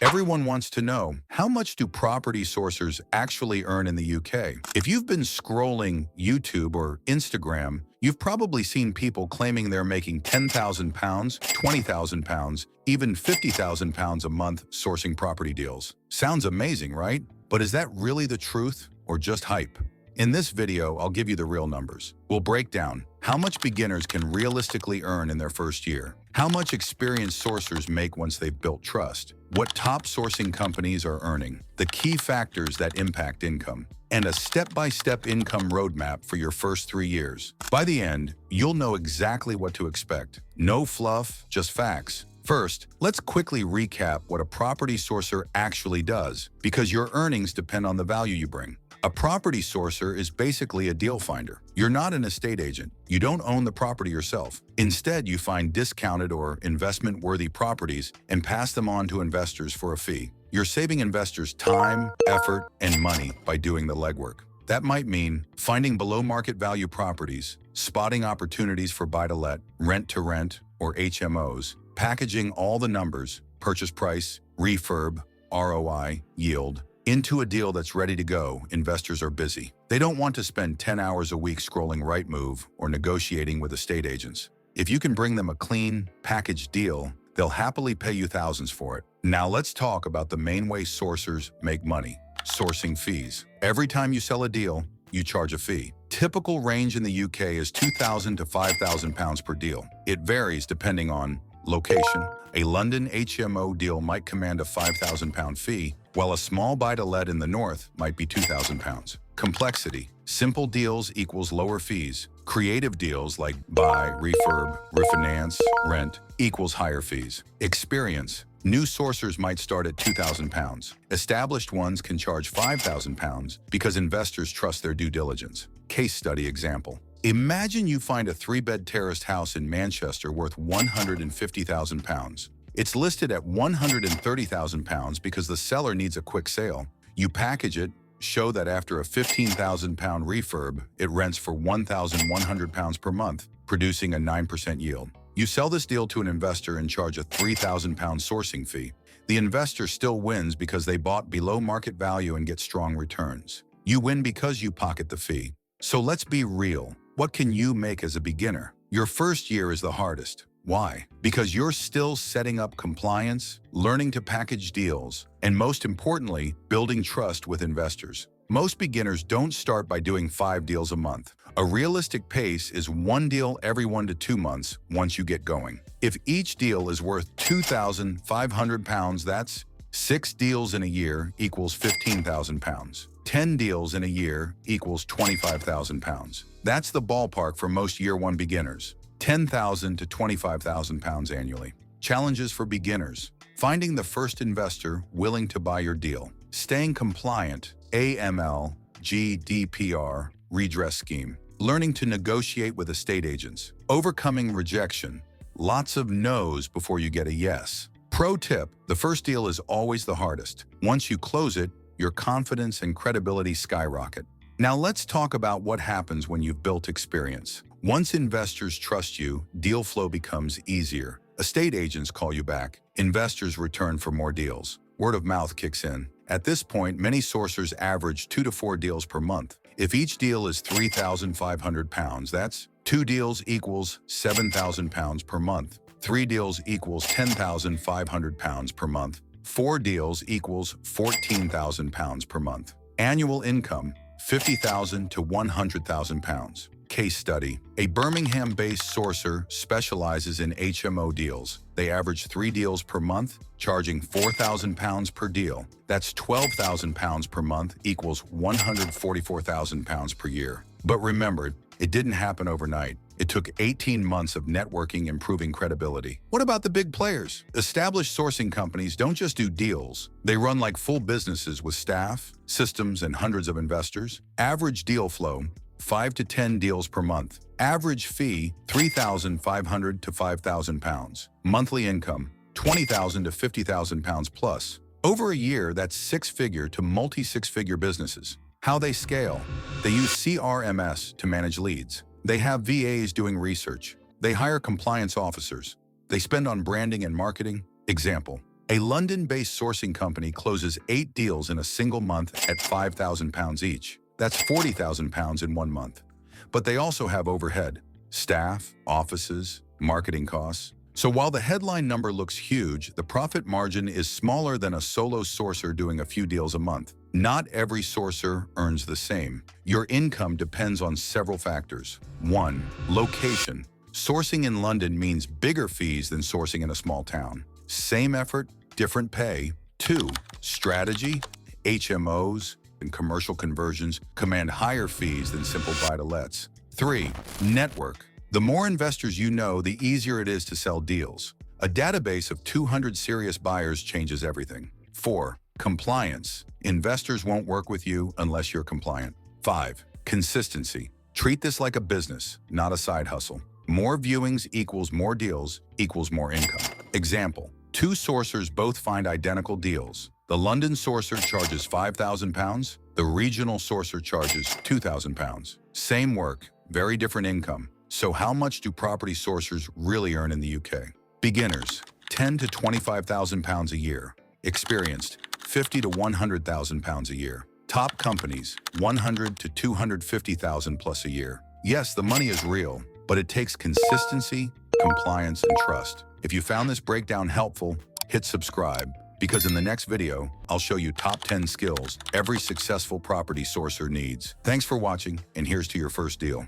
Everyone wants to know, how much do property sourcers actually earn in the UK? If you've been scrolling YouTube or Instagram, you've probably seen people claiming they're making £10,000, £20,000, even £50,000 a month sourcing property deals. Sounds amazing, right? But is that really the truth or just hype? In this video, I'll give you the real numbers. We'll break down how much beginners can realistically earn in their first year, how much experienced sourcers make once they've built trust, what top sourcing companies are earning, the key factors that impact income, and a step-by-step income roadmap for your first 3 years. By the end, you'll know exactly what to expect. No fluff, just facts. First, let's quickly recap what a property sourcer actually does, because your earnings depend on the value you bring. A property sourcer is basically a deal finder. You're not an estate agent. You don't own the property yourself. Instead, you find discounted or investment-worthy properties and pass them on to investors for a fee. You're saving investors time, effort, and money by doing the legwork. That might mean finding below-market value properties, spotting opportunities for buy-to-let, rent-to-rent, or HMOs, packaging all the numbers, purchase price, refurb, ROI, yield, into a deal that's ready to go. Investors are busy. They don't want to spend 10 hours a week scrolling Rightmove or negotiating with estate agents. If you can bring them a clean, packaged deal, they'll happily pay you thousands for it. Now let's talk about the main way sourcers make money: sourcing fees. Every time you sell a deal, you charge a fee. Typical range in the UK is £2,000 to £5,000 per deal. It varies depending on location. A London HMO deal might command a £5,000 fee, while a small buy-to-let in the north might be £2,000. Complexity. Simple deals equals lower fees. Creative deals like buy, refurb, refinance, rent equals higher fees. Experience. New sourcers might start at £2,000. Established ones can charge £5,000 because investors trust their due diligence. Case study example. Imagine you find a 3-bed terraced house in Manchester worth £150,000. It's listed at £130,000 because the seller needs a quick sale. You package it, show that after a £15,000 refurb, it rents for £1,100 per month, producing a 9% yield. You sell this deal to an investor and charge a £3,000 sourcing fee. The investor still wins because they bought below market value and get strong returns. You win because you pocket the fee. So let's be real. What can you make as a beginner? Your first year is the hardest. Why? Because you're still setting up compliance, learning to package deals, and most importantly, building trust with investors. Most beginners don't start by doing 5 deals a month. A realistic pace is 1 deal every 1 to 2 months once you get going. If each deal is worth £2,500, that's 6 deals in a year equals £15,000. 10 deals in a year equals £25,000. That's the ballpark for most year 1 beginners. £10,000 to £25,000 annually. Challenges for beginners. Finding the first investor willing to buy your deal. Staying compliant, AML, GDPR, redress scheme. Learning to negotiate with estate agents. Overcoming rejection. Lots of no's before you get a yes. Pro tip, the first deal is always the hardest. Once you close it, your confidence and credibility skyrocket. Now let's talk about what happens when you've built experience. Once investors trust you, deal flow becomes easier. Estate agents call you back. Investors return for more deals. Word of mouth kicks in. At this point, many sourcers average 2 to 4 deals per month. If each deal is £3,500, that's 2 deals equals £7,000 per month. 3 deals equals £10,500 per month. 4 deals equals £14,000 per month. Annual income, £50,000 to £100,000. Case study. A Birmingham-based sourcer specializes in HMO deals. They average 3 deals per month, charging £4,000 per deal. That's £12,000 per month equals £144,000 per year. But remember, it didn't happen overnight. It took 18 months of networking and proving credibility. What about the big players? Established sourcing companies don't just do deals. They run like full businesses with staff, systems, and hundreds of investors. Average deal flow, 5 to 10 deals per month. Average fee, £3,500 to £5,000. Monthly income, £20,000 to £50,000 plus. Over a year, that's 6-figure to multi-6-figure businesses. How they scale? They use CRMS to manage leads. They have VAs doing research. They hire compliance officers. They spend on branding and marketing. Example, A London-based sourcing company closes 8 deals in a single month at £5,000 each. That's £40,000 in 1 month. But they also have overhead, staff, offices, marketing costs. So while the headline number looks huge, the profit margin is smaller than a solo sourcer doing a few deals a month. Not every sourcer earns the same. Your income depends on several factors. 1. Location. Sourcing in London means bigger fees than sourcing in a small town. Same effort, different pay. 2. Strategy. HMOs and commercial conversions command higher fees than simple buy-to-lets. 3. Network. The more investors you know, the easier it is to sell deals. A database of 200 serious buyers changes everything. 4. Compliance. Investors won't work with you unless you're compliant. 5. Consistency. Treat this like a business, not a side hustle. More viewings equals more deals equals more income. Example. 2 sourcers both find identical deals. The London sourcer charges £5,000. The regional sourcer charges £2,000. Same work, very different income. So how much do property sourcers really earn in the UK? Beginners, £10,000 to £25,000 a year. Experienced, £50,000 to £100,000 a year. Top companies, £100,000 to £250,000 plus a year. Yes, the money is real, but it takes consistency, compliance, and trust. If you found this breakdown helpful, hit subscribe, because in the next video, I'll show you top 10 skills every successful property sourcer needs. Thanks for watching, and here's to your first deal.